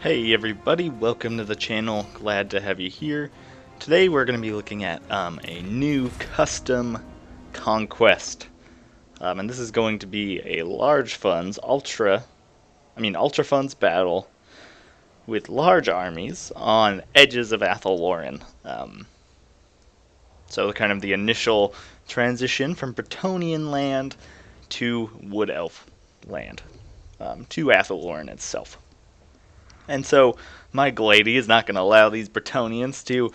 Hey everybody, welcome to the channel, glad to have you here. Today we're going to be looking at a new custom Conquest. And this is going to be a large funds, ultra funds battle with large armies on edges of Athel, Loren. So kind of the initial transition from Bretonnian land to Wood Elf land, to Athel, Loren itself. And so my Glady is not going to allow these Bretonnians to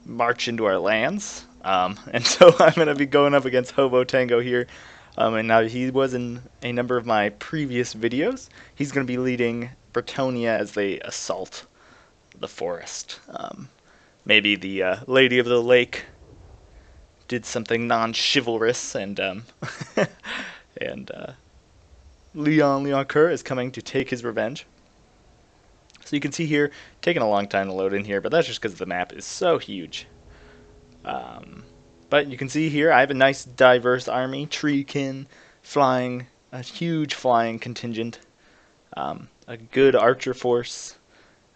march into our lands. And so I'm going to be going up against hobotango here. And now he was in a number of my previous videos. He's going to be leading Bretonnia as they assault the forest. Maybe the Lady of the Lake did something non-chivalrous, and and Leon Kerr is coming to take his revenge. So you can see here, taking a long time to load in here, but that's just because the map is so huge. But you can see here, I have a nice diverse army, treekin, flying, a huge flying contingent, a good archer force,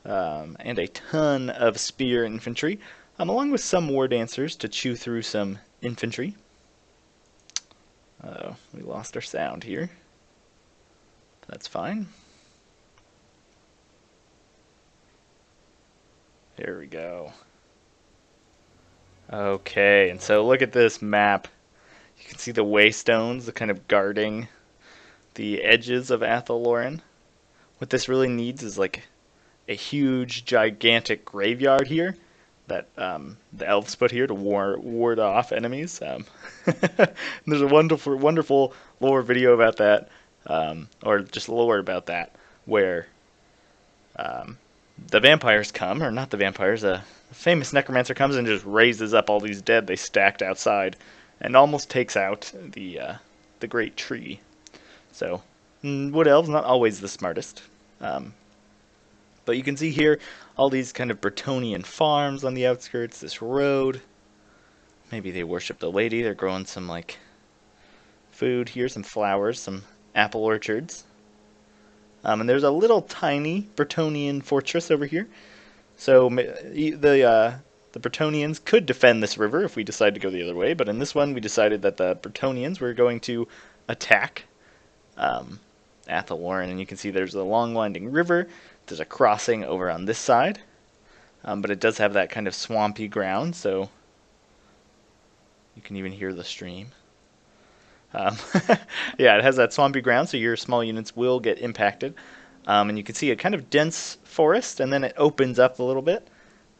and a ton of spear infantry, along with some war dancers to chew through some infantry. We lost our sound here. That's fine. There we go. Okay, and so look at this map. You can see the waystones, kind of guarding the edges of Athel, Loren. What this really needs is like a huge, gigantic graveyard here that the elves put here to ward off enemies. There's a wonderful lore video about that, or just lore about that, where the vampires come, or not the vampires, a famous necromancer comes and just raises up all these dead they stacked outside, and almost takes out the great tree. So, wood elves not always the smartest, but you can see here all these kind of Bretonnian farms on the outskirts. This road. Maybe they worship the lady. They're growing some like food here, some flowers, some apple orchards. And there's a little tiny Bretonnian fortress over here. So the Bretonnians could defend this river if we decide to go the other way, but in this one we decided that the Bretonnians were going to attack Athel, Loren, and you can see there's a long winding river. There's a crossing over on this side, but it does have that kind of swampy ground, so you can even hear the stream. Yeah, it has that swampy ground, so your small units will get impacted. And you can see a kind of dense forest, and then it opens up a little bit,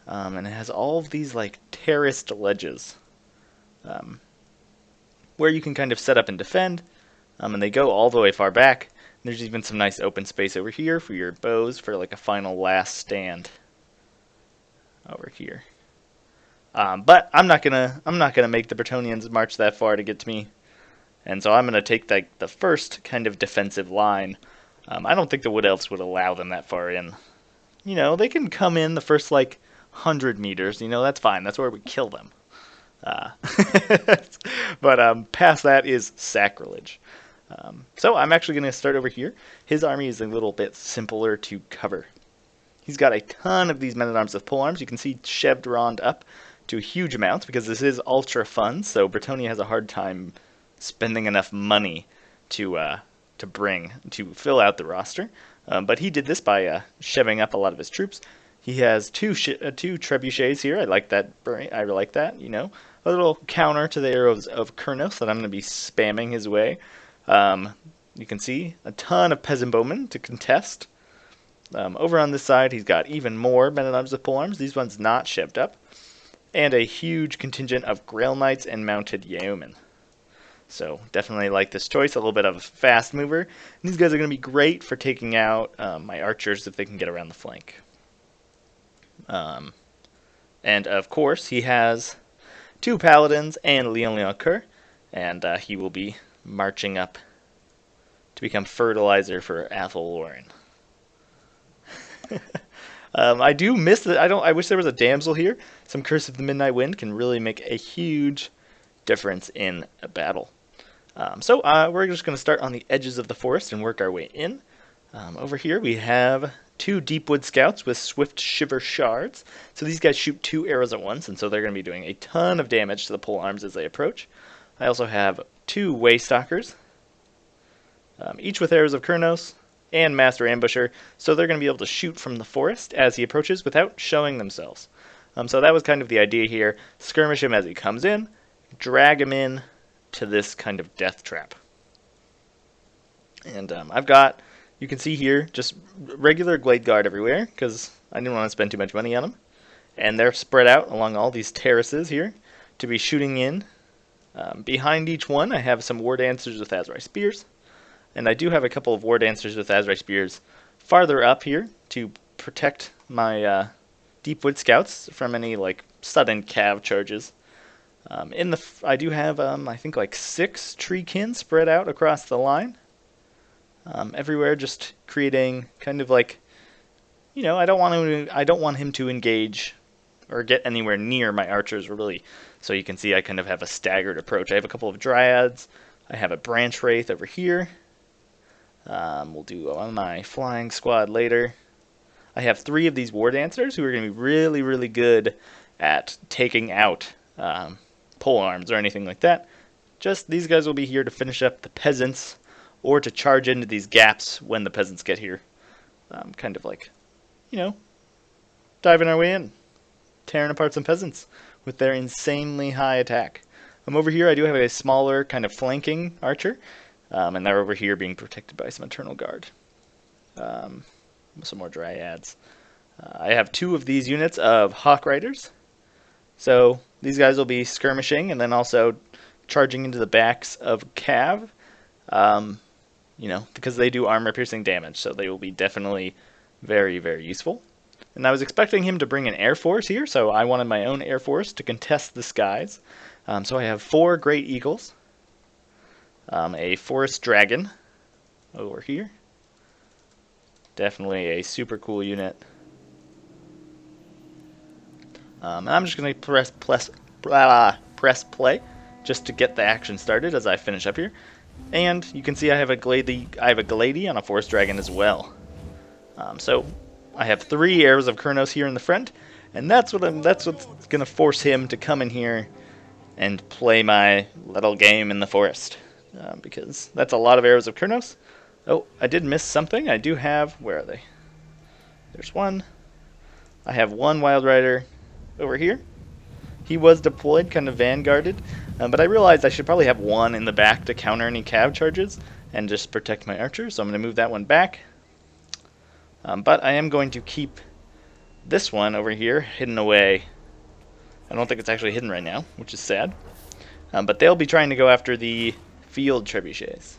and it has all of these like terraced ledges, where you can kind of set up and defend, and they go all the way far back. There's even some nice open space over here for your bows for like a final last stand over here. But I'm not gonna make the Bretonnians march that far to get to me. And so I'm going to take the first kind of defensive line. I don't think the Wood Elves would allow them that far in. You know, they can come in the first, like, 100 meters. You know, that's fine. That's where we kill them. But past that is sacrilege. So I'm actually going to start over here. His army is a little bit simpler to cover. He's got a ton of these men-at-arms with polearms. You can see chevroned up to huge amounts because this is ultra fun, so Bretonnia has a hard time spending enough money to fill out the roster, but he did this by cheving up a lot of his troops. He has two trebuchets here. I like that. You know, a little counter to the arrows of Kurnos that I'm going to be spamming his way. You can see a ton of peasant bowmen to contest. Over on this side, he's got even more men-at-arms with polearms. These ones not cheved up, and a huge contingent of Grail Knights and mounted yeomen. So definitely like this choice, a little bit of a fast mover. And these guys are going to be great for taking out my archers if they can get around the flank. And of course, he has two paladins and Leon Kerr, and he will be marching up to become fertilizer for Athel, Loren. I do miss that. I wish there was a damsel here. Some Curse of the Midnight Wind can really make a huge difference in a battle. So we're just going to start on the edges of the forest and work our way in. Over here we have 2 Deepwood Scouts with Swift Shiver Shards. So these guys shoot 2 arrows at once, and so they're going to be doing a ton of damage to the pole arms as they approach. I also have 2 Waystalkers, each with arrows of Kurnos, and Master Ambusher, so they're going to be able to shoot from the forest as he approaches without showing themselves. So that was kind of the idea here. Skirmish him as he comes in, drag him in to this kind of death trap. And I've got, you can see here, just regular Glade Guard everywhere, because I didn't want to spend too much money on them. And they're spread out along all these terraces here to be shooting in. Behind each one, I have some War Dancers with Azrai Spears. And I do have a couple of War Dancers with Azrai Spears farther up here to protect my Deepwood Scouts from any like sudden cav charges. I do have I think like 6 treekin spread out across the line, everywhere, just creating kind of like, you know, I don't want him to engage or get anywhere near my archers really. So you can see I kind of have a staggered approach. I have a couple of Dryads. I have a Branch Wraith over here. We'll do on my flying squad later. I have 3 of these War Dancers who are going to be really, really good at taking out pole arms or anything like that. Just these guys will be here to finish up the peasants or to charge into these gaps when the peasants get here. Kind of like, you know, diving our way in, tearing apart some peasants with their insanely high attack. Over here I do have a smaller kind of flanking archer. And they're over here being protected by some Eternal Guard. Some more Dryads. I have 2 of these units of Hawk Riders. So these guys will be skirmishing and then also charging into the backs of Cav. You know, because they do armor-piercing damage, so they will be definitely very, very useful. And I was expecting him to bring an Air Force here, so I wanted my own Air Force to contest the skies. So I have 4 Great Eagles. A Forest Dragon over here. Definitely a super cool unit. And I'm just going to press play just to get the action started as I finish up here. And you can see I have a Glady on a Forest Dragon as well. So I have 3 arrows of Kurnos here in the front, and that's what's going to force him to come in here and play my little game in the forest. Because that's a lot of arrows of Kurnos. Oh, I did miss something. I do have, where are they? There's one. I have 1 Wild Rider over here. He was deployed, kind of vanguarded, but I realized I should probably have 1 in the back to counter any cav charges and just protect my archer, so I'm going to move that one back. But I am going to keep this one over here hidden away. I don't think it's actually hidden right now, which is sad. But they'll be trying to go after the field trebuchets.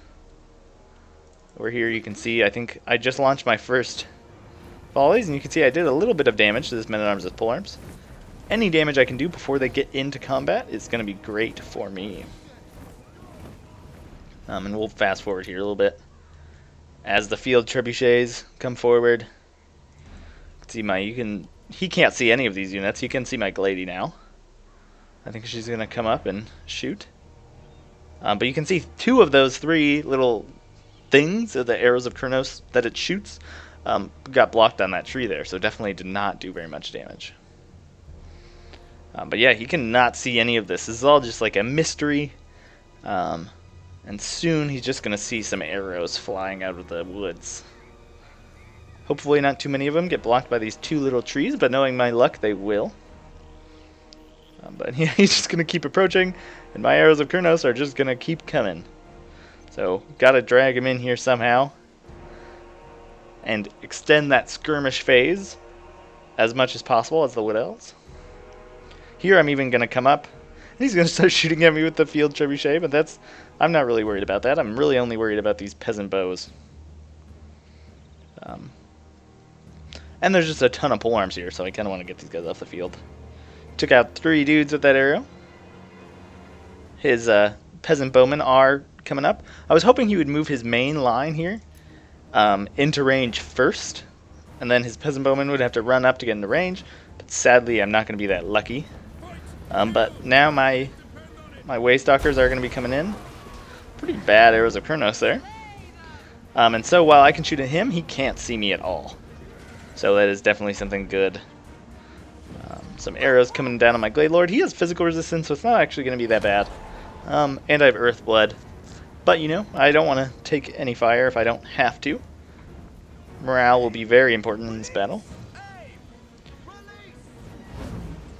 Over here you can see I think I just launched my first volleys, and you can see I did a little bit of damage to this men-at-arms with polearms. Any damage I can do before they get into combat is going to be great for me. And we'll fast forward here a little bit. As the field trebuchets come forward, see he can't see any of these units. He can see my Glady now. I think she's going to come up and shoot. But you can see 2 of those 3 little things, the arrows of Kurnos that it shoots, got blocked on that tree there, so definitely did not do very much damage. But yeah, he cannot see any of this. This is all just like a mystery. And soon he's just going to see some arrows flying out of the woods. Hopefully not too many of them get blocked by these 2 little trees, but knowing my luck, they will. But yeah, he's just going to keep approaching, and my arrows of Kurnos are just going to keep coming. So, got to drag him in here somehow, and extend that skirmish phase as much as possible as the Wood Elves. Here I'm even going to come up, and he's going to start shooting at me with the field trebuchet, but I'm not really worried about that. I'm really only worried about these peasant bows. And there's just a ton of polearms here, so I kind of want to get these guys off the field. Took out 3 dudes with that arrow. His peasant bowmen are coming up. I was hoping he would move his main line here into range first, and then his peasant bowmen would have to run up to get into range. But sadly, I'm not going to be that lucky. But now my Waystalkers are going to be coming in. Pretty bad arrows of Kurnos there. And so while I can shoot at him, he can't see me at all. So that is definitely something good. Some arrows coming down on my Glade Lord. He has physical resistance, so it's not actually going to be that bad. And I have Earth Blood. But, you know, I don't want to take any fire if I don't have to. Morale will be very important in this battle.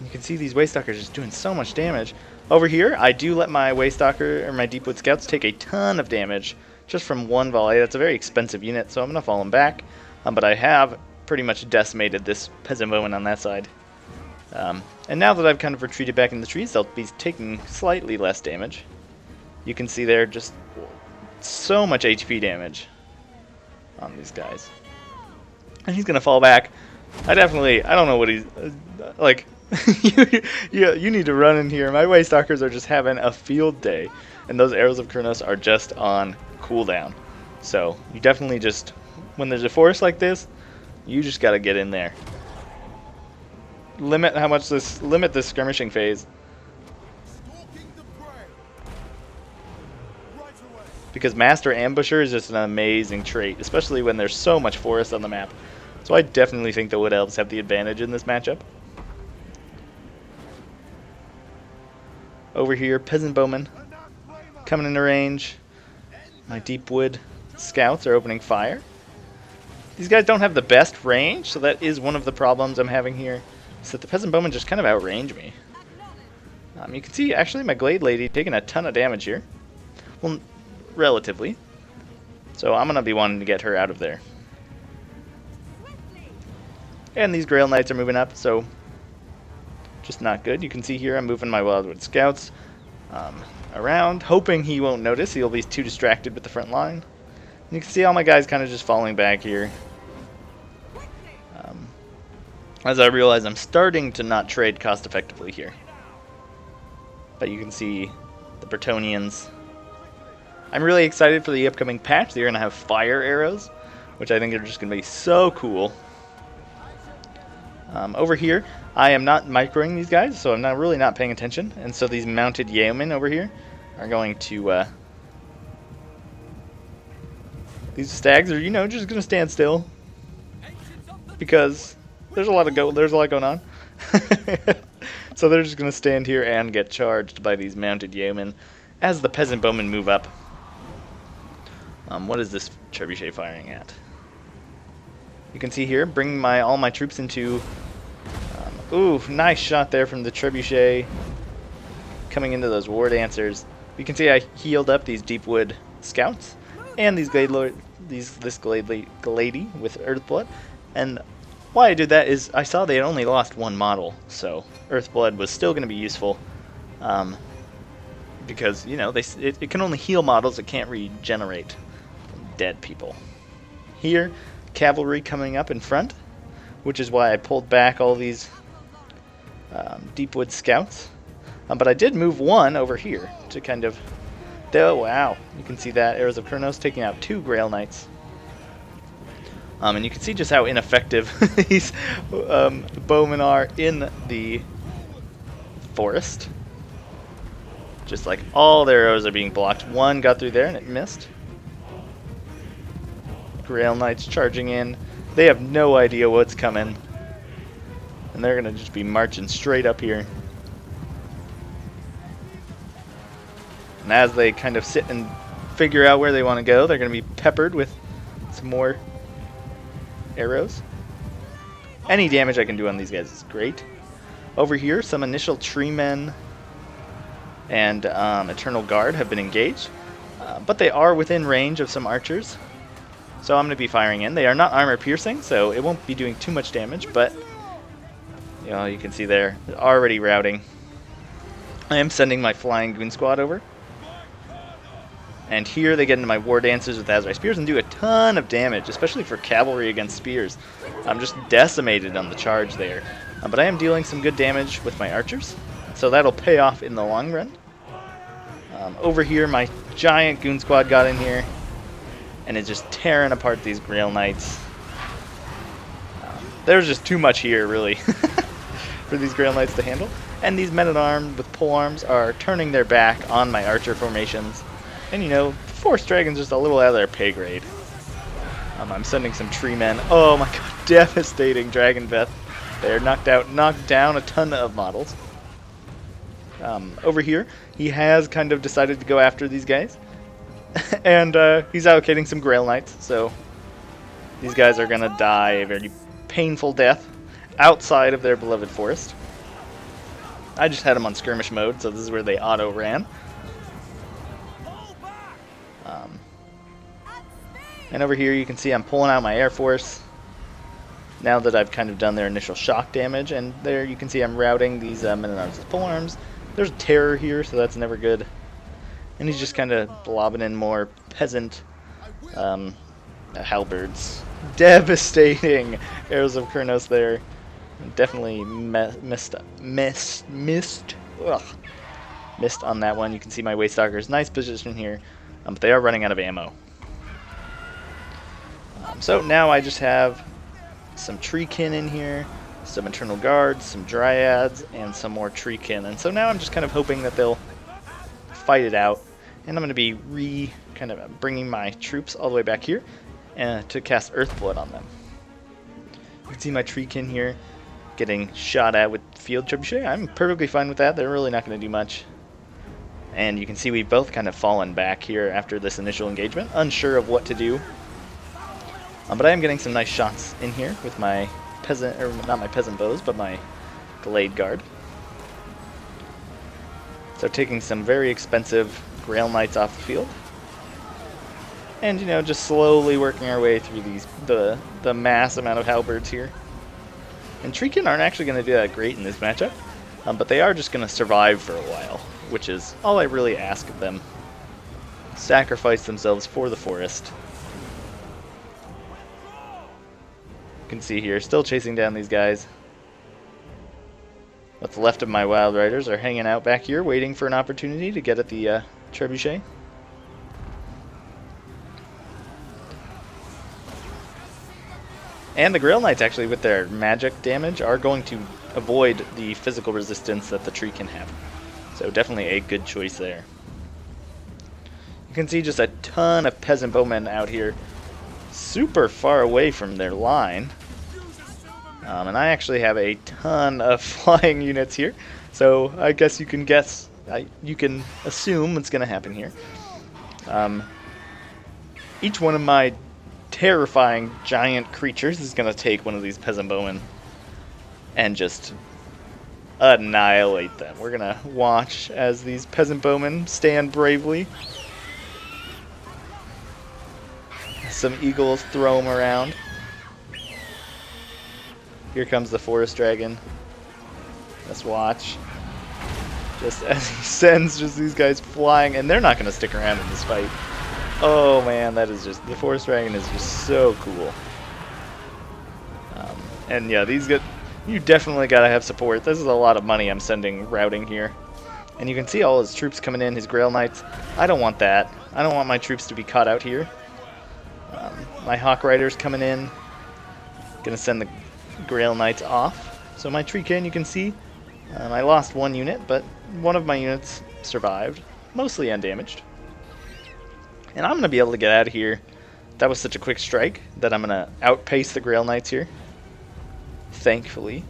You can see these Waystalkers just doing so much damage. Over here, I do let my Waystalker, or my Deepwood Scouts, take a ton of damage just from one volley. That's a very expensive unit, so I'm going to fall them back. But I have pretty much decimated this Peasant Bowman on that side. And now that I've kind of retreated back in the trees, they'll be taking slightly less damage. You can see there just so much HP damage on these guys. And he's going to fall back. I don't know what he's, like, you need to run in here. My Waystalkers are just having a field day. And those Arrows of Kronos are just on cooldown. So, you definitely just, when there's a forest like this, you just got to get in there. Limit this skirmishing phase. Because Master Ambusher is just an amazing trait, especially when there's so much forest on the map. So I definitely think the Wood Elves have the advantage in this matchup. Over here, Peasant Bowman coming into range. My Deepwood Scouts are opening fire. These guys don't have the best range, so that is one of the problems I'm having here. Is that the Peasant Bowmen just kind of outrange me. You can see, actually, my Glade Lady taking a ton of damage here. Well, relatively. So I'm going to be wanting to get her out of there. And these Grail Knights are moving up, so just not good. You can see here I'm moving my Wildwood Scouts around, hoping he won't notice. He'll be too distracted with the front line. And you can see all my guys kind of just falling back here. As I realize I'm starting to not trade cost effectively here. But you can see the Bretonnians. I'm really excited for the upcoming patch. They're going to have fire arrows, which I think are just going to be so cool. Over here, I am not microing these guys, so I'm really not paying attention. And so these mounted yeomen over here are going to... these stags are, just going to stand still. Because there's a lot going on. So they're just going to stand here and get charged by these mounted yeomen as the Peasant Bowmen move up. What is this trebuchet firing at? You can see here, bringing all my troops into... ooh, nice shot there from the trebuchet. Coming into those war dancers. You can see I healed up these Deepwood Scouts. And these this Glady with Earthblood. And why I did that is I saw they had only lost one model. So Earthblood was still going to be useful. Because, it can only heal models, it can't regenerate dead people. Here, cavalry coming up in front, which is why I pulled back all these Deepwood Scouts. But I did move one over here to kind of... Oh, wow. You can see that. Arrows of Kronos taking out 2 Grail Knights. And you can see just how ineffective these bowmen are in the forest. Just like all their arrows are being blocked. One got through there and it missed. Grail Knights charging in. They have no idea what's coming. And they're going to just be marching straight up here. And as they kind of sit and figure out where they want to go, they're going to be peppered with some more arrows. Any damage I can do on these guys is great. Over here, some initial tree men and Eternal Guard have been engaged. But they are within range of some archers. So I'm going to be firing in. They are not armor piercing, so it won't be doing too much damage, but you can see they're already routing. I am sending my Flying Goon Squad over. And here they get into my War Dancers with Azrai Spears and do a ton of damage, especially for cavalry against spears. I'm just decimated on the charge there. But I am dealing some good damage with my archers, so that'll pay off in the long run. Over here, my giant Goon Squad got in here and is just tearing apart these Grail Knights. There's just too much here, really, for these Grail Knights to handle. And these men-at-arms with polearms are turning their back on my archer formations. And Forest Dragon's just a little out of their pay grade. I'm sending some tree men. Oh my god, devastating Dragon Breath. They're knocked down a ton of models. Over here, he has kind of decided to go after these guys. And he's allocating some Grail Knights, so these guys are going to die a very painful death outside of their beloved forest. I just had them on skirmish mode, so this is where they auto-ran. And over here you can see I'm pulling out my Air Force now that I've kind of done their initial shock damage, and there you can see I'm routing these Men-at-Arms with polearms. There's Terror here, so that's never good. And he's just kind of lobbing in more peasant halberds. Devastating Arrows of Kurnos there. Definitely missed on that one. You can see my Waystalkers, nice position here, but they are running out of ammo. So now I just have some Treekin in here, some Internal Guards, some Dryads, and some more Treekin. And so now I'm just kind of hoping that they'll fight it out. And I'm going to be kind of bringing my troops all the way back here to cast Earthblood on them. You can see my Treekin here getting shot at with Field Trebuchet. I'm perfectly fine with that. They're really not going to do much. And you can see we've both kind of fallen back here after this initial engagement, unsure of what to do. But I am getting some nice shots in here with my peasant, or not my peasant bows, but my Glade Guard. So taking some very expensive Grail Knights off the field. And, you know, just slowly working our way through the mass amount of halberds here. And Treekin aren't actually going to do that great in this matchup, but they are just going to survive for a while, which is all I really ask of them. Sacrifice themselves for the forest. You can see here, still chasing down these guys. What's left of my Wild Riders are hanging out back here, waiting for an opportunity to get at the Trebuchet. And the Grail Knights, actually, with their magic damage, are going to avoid the physical resistance that the tree can have. So definitely a good choice there. You can see just a ton of peasant bowmen out here, super far away from their line. And I actually have a ton of flying units here, so I guess you can you can assume what's going to happen here. Each one of my terrifying giant creatures is going to take one of these peasant bowmen and just annihilate them. We're going to watch as these peasant bowmen stand bravely. Some eagles throw them around. Here comes the forest dragon. Let's watch. Just as he sends just these guys flying, and they're not going to stick around in this fight. Oh man, that is just, the forest dragon is just so cool. And yeah, you definitely got to have support. This is a lot of money I'm sending routing here. And you can see all his troops coming in, his Grail Knights. I don't want that. I don't want my troops to be caught out here. My Hawk Riders coming in. Gonna send the Grail Knights off. So my Treekin, you can see, I lost one unit, but one of my units survived, mostly undamaged. And I'm gonna be able to get out of here. That was such a quick strike that I'm gonna outpace the Grail Knights here. Thankfully.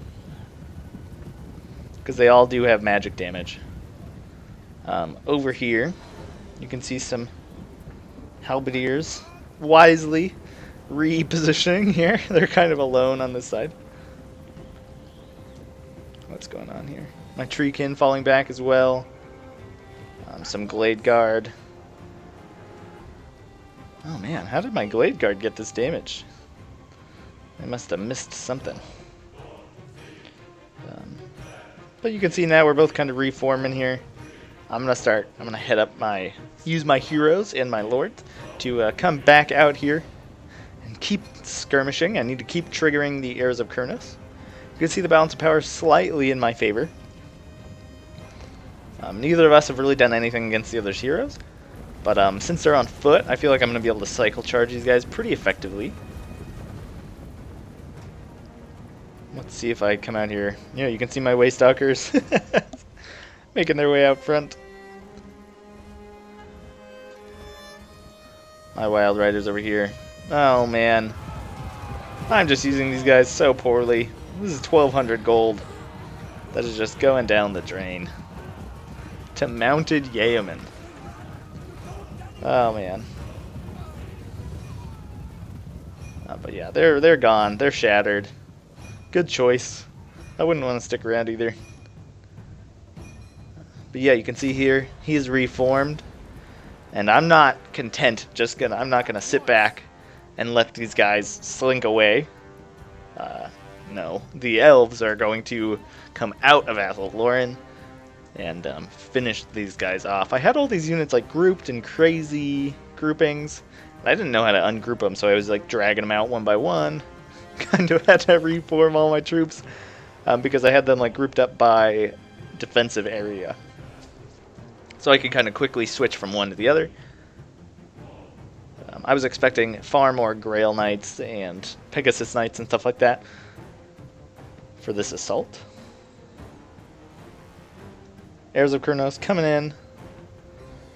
Because they all do have magic damage. Over here, you can see some Halberdiers wisely repositioning here. They're kind of alone on this side. What's going on here? My Treekin falling back as well. Some Glade Guard. Oh man, how did my Glade Guard get this damage? I must have missed something. But you can see now we're both kind of reforming here. I'm gonna use my heroes and my lords to come back out here and keep skirmishing. I need to keep triggering the Arrows of Kurnos. You can see the balance of power slightly in my favor. Neither of us have really done anything against the other's heroes, but since they're on foot, I feel like I'm gonna be able to cycle charge these guys pretty effectively. Let's see if I come out here. Yeah, you can see my Waystalkers making their way out front. My Wild Riders over here. Oh man. I'm just using these guys so poorly. This is 1,200 gold. That is just going down the drain. To mounted yeoman. Oh man. But yeah, they're gone. They're shattered. Good choice. I wouldn't want to stick around either. But yeah, you can see here he is reformed, and I'm not content. I'm not gonna sit back and let these guys slink away. No, the elves are going to come out of Athel, Loren, and finish these guys off. I had all these units like grouped in crazy groupings. I didn't know how to ungroup them, so I was like dragging them out one by one. Kind of had to reform all my troops because I had them like grouped up by defensive area. So I could kind of quickly switch from one to the other. I was expecting far more Grail Knights and Pegasus Knights and stuff like that for this assault. Heirs of Kurnos coming in,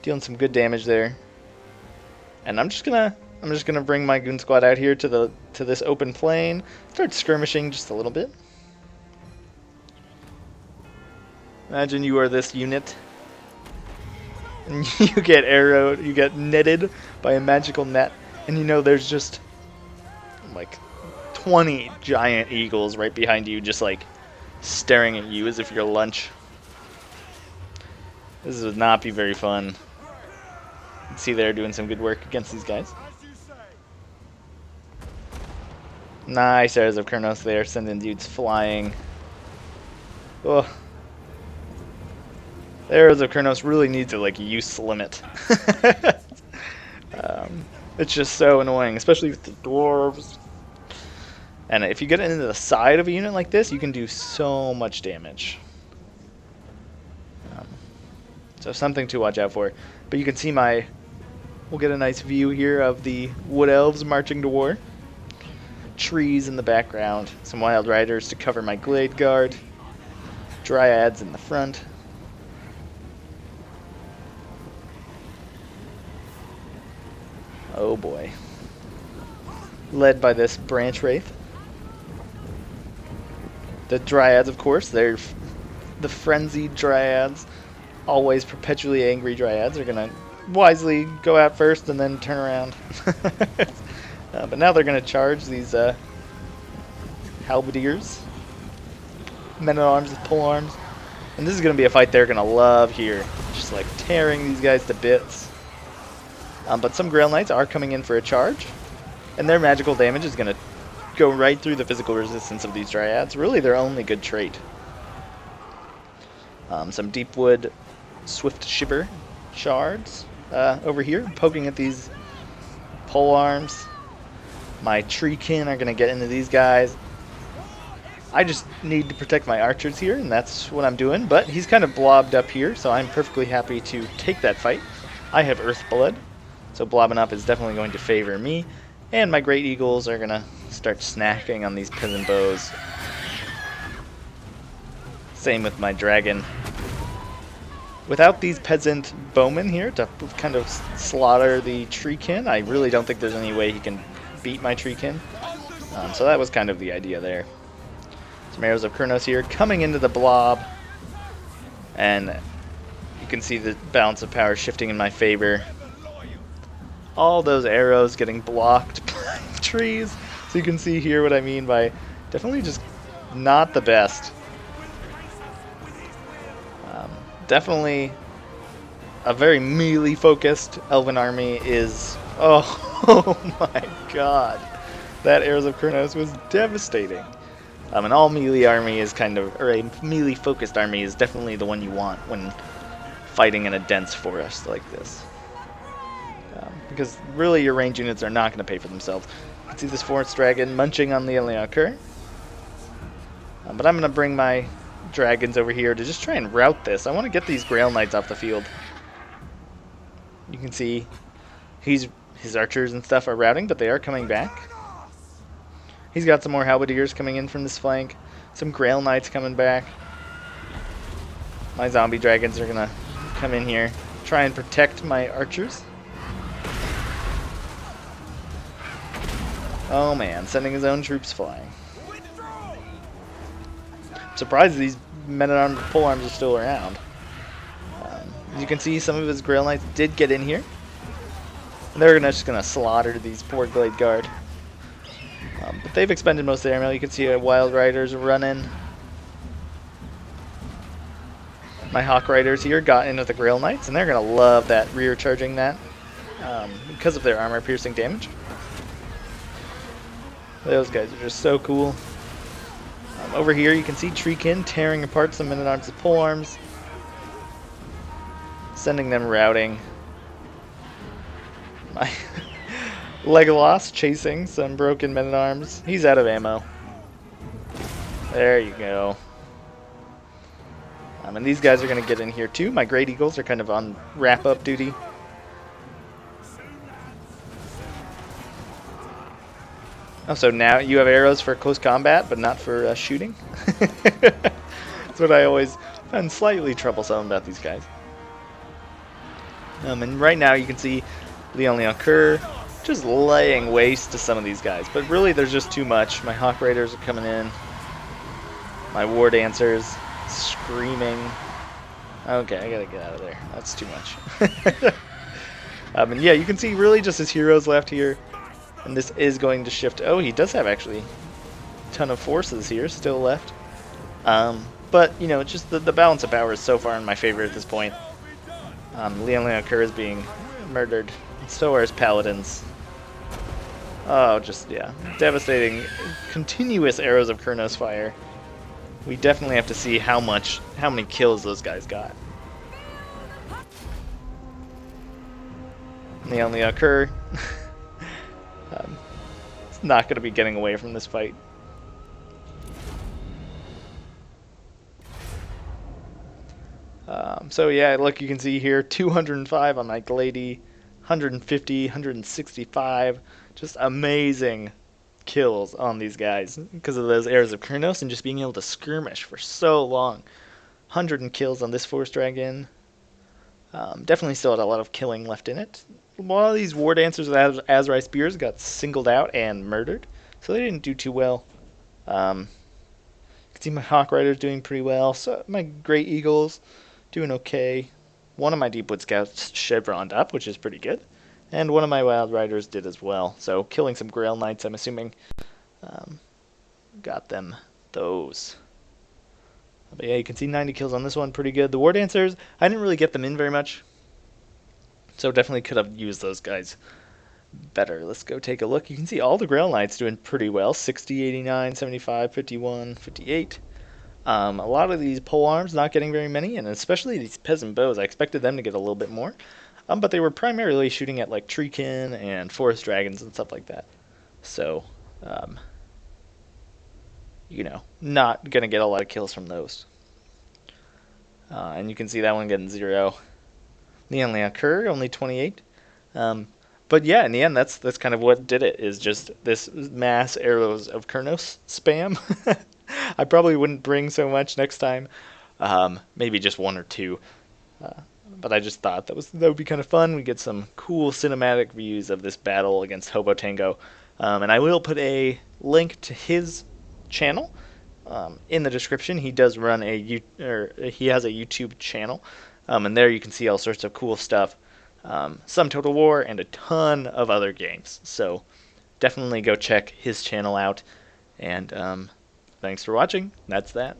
dealing some good damage there. And I'm just gonna bring my goon squad out here to this open plain, start skirmishing just a little bit. Imagine you are this unit, and you get arrowed, you get netted by a magical net, and you know there's just like 20 giant eagles right behind you, just like staring at you as if you're lunch. This would not be very fun. You can see they're doing some good work against these guys. Nice Heirs of Kurnos there, sending dudes flying. Oh. The Heirs of Kurnos really need to like use limit. It's just so annoying, especially with the dwarves. And if you get into the side of a unit like this, you can do so much damage. So something to watch out for. But you can see we'll get a nice view here of the wood elves marching to war. Trees in the background, some wild riders to cover my glade guard, dryads in the front. Oh boy. Led by this branch wraith. The dryads, of course, they're the frenzied dryads. Always perpetually angry dryads are going to wisely go out first and then turn around. But now they're going to charge these halberdiers. Men-at-arms with polearms. And this is going to be a fight they're going to love here. Just like tearing these guys to bits. But some Grail Knights are coming in for a charge. And their magical damage is going to go right through the physical resistance of these dryads. Really their only good trait. Some Deepwood Swift Shiver shards over here, poking at these polearms. My treekin are going to get into these guys. I just need to protect my archers here, and that's what I'm doing. But he's kind of blobbed up here, so I'm perfectly happy to take that fight. I have Earthblood, so blobbing up is definitely going to favor me. And my Great Eagles are going to start snacking on these peasant bows. Same with my dragon. Without these peasant bowmen here to kind of slaughter the treekin, I really don't think there's any way he can beat my treekin. So that was kind of the idea there. Some Arrows of Kurnos here coming into the blob. And you can see the balance of power shifting in my favor. All those arrows getting blocked by trees. So you can see here what I mean by definitely just not the best. Definitely a very melee focused elven army is... Oh my god. That Arrows of Kurnos was devastating. An all melee army is kind of... Or a melee focused army is definitely the one you want when fighting in a dense forest like this. Because really your range units are not going to pay for themselves. You can see this forest dragon munching on the Eliakur. But I'm going to bring my dragons over here to just try and rout this. I want to get these Grail Knights off the field. You can see his archers and stuff are routing, but they are coming back. He's got some more halberdiers coming in from this flank. Some Grail Knights coming back. My zombie dragons are going to come in here, try and protect my archers. Oh man, sending his own troops flying. I'm surprised these men-at-arms with polearms are still around. As you can see, some of his Grail Knights did get in here. And they're just going to slaughter these poor Glade Guard. But they've expended most of their ammo. You can see Wild Riders running. My Hawk Riders here got into the Grail Knights, and they're going to love that rear charging that because of their armor-piercing damage. Those guys are just so cool. Over here, you can see Treekin tearing apart some men-at-arms with polearms, sending them routing. My Legolas chasing some broken men-at-arms. He's out of ammo. There you go. And these guys are going to get in here too. My Great Eagles are kind of on wrap-up duty. Oh, so now you have arrows for close combat, but not for shooting? That's what I always find slightly troublesome about these guys. And right now you can see Leon Kerr just laying waste to some of these guys. But really there's just too much. My Hawk Raiders are coming in. My War Dancers screaming. Okay, I gotta get out of there. That's too much. And yeah, you can see really just his heroes left here. And this is going to shift. Oh, he does have actually a ton of forces here still left. But, you know, just the balance of power is so far in my favor at this point. Leon Kerr is being murdered. So are his paladins. Oh, just, yeah. Devastating, continuous arrows of Kurnos fire. We definitely have to see how many kills those guys got. Leon Kerr. It's not going to be getting away from this fight. So yeah, look, you can see here 205 on my Glady, 150, 165. Just amazing kills on these guys because of those arrows of Kurnos and just being able to skirmish for so long. 100 kills on this Force Dragon. Definitely still had a lot of killing left in it. A lot of these War Dancers with Azrai Spears got singled out and murdered, so they didn't do too well. You can see my Hawk Riders doing pretty well. So my Great Eagles doing okay. One of my Deepwood Scouts chevroned up, which is pretty good. And one of my Wild Riders did as well. So killing some Grail Knights, I'm assuming, got them those. But yeah, you can see 90 kills on this one, pretty good. The War Dancers, I didn't really get them in very much. So definitely could have used those guys better. Let's go take a look. You can see all the Grail Knights doing pretty well. 60, 89, 75, 51, 58. A lot of these polearms not getting very many, and especially these peasant bows. I expected them to get a little bit more. But they were primarily shooting at like Treekin and Forest Dragons and stuff like that. So, you know, not going to get a lot of kills from those. And you can see that one getting 0. Leon Kerr, only 28. But yeah, in the end, that's kind of what did it, is just this mass arrows of Kurnos spam. I probably wouldn't bring so much next time. Maybe just 1 or 2. But I just thought that would be kind of fun. We get some cool cinematic views of this battle against Hobotango. And I will put a link to his channel in the description. He does run he has a YouTube channel. And there you can see all sorts of cool stuff. Some Total War and a ton of other games. So definitely go check his channel out. And thanks for watching. That's that.